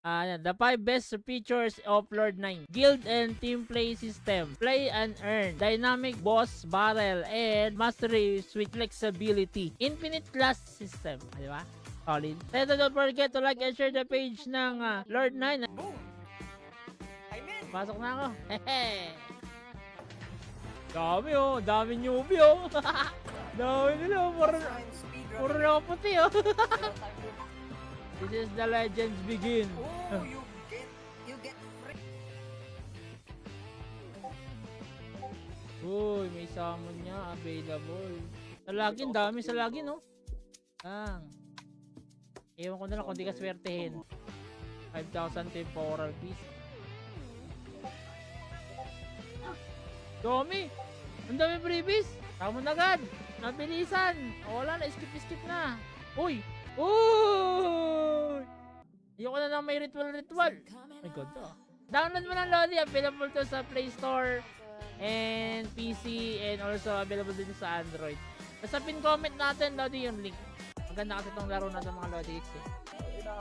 The 5 best features of Lord 9. Guild and team play system. Play and earn. Dynamic boss barrel and mastery with flexibility. Infinite class system. Di ba? Solid. And don't forget to like and share the page ng Lord 9. Boom! I'm in! Pasok na ako. Hehe. Dami oh. Dami newbie oh. Dami nila. Puro na puti oh. This is the legends begin. Oh, you get free. Uy, may summon niya available. Sa login, dami sa login, no? Ewan ko na lang kung di ka swertehin. 5,000 temporal piece. Dami! Ang dami freebies! Summon agad! Nabilisan! Wala na, skip na. Uy! Uy! Ayoko na lang may ritual. My god, download mo ng Lodi. Available to sa Play Store and PC and also available din sa Android. Basta pin comment natin, Lodi, yung link. Maganda kasi itong laro na sa mga Lodi X eh.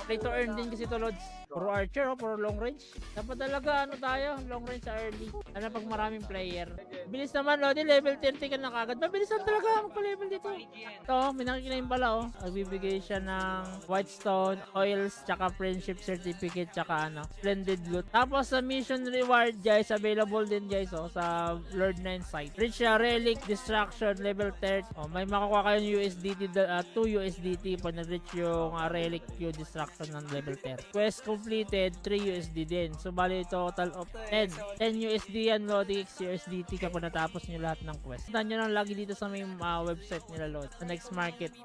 Play to earn din kasi ito, Lods. Puro archer, puro long range. Dapat talaga, tayo, long range sa early. Ano pag maraming player. Bilis naman, Lodi, level 30 ka na kagad. Mabilis lang talaga magpa-level dito. Ito, may nakikinayin pala, oh. Nagbibigay siya ng white stone, oils, tsaka friendship certificate, tsaka splendid loot. Tapos sa mission reward, guys, available din, guys, oh, sa Lord 9 site. Reach relic, distraction, level 30. Oh, may makukuha kayong USDT, 2 USDT pag nag-reach yung relic, yung distraction ng level 30. Quest completed, 3 USD din. So, bali total of 10. 10 USD yan, Lodi X USDT kapag natapos nyo lahat ng quest. Punta nyo lang lagi dito sa may website nila, Lodi. Sa next market.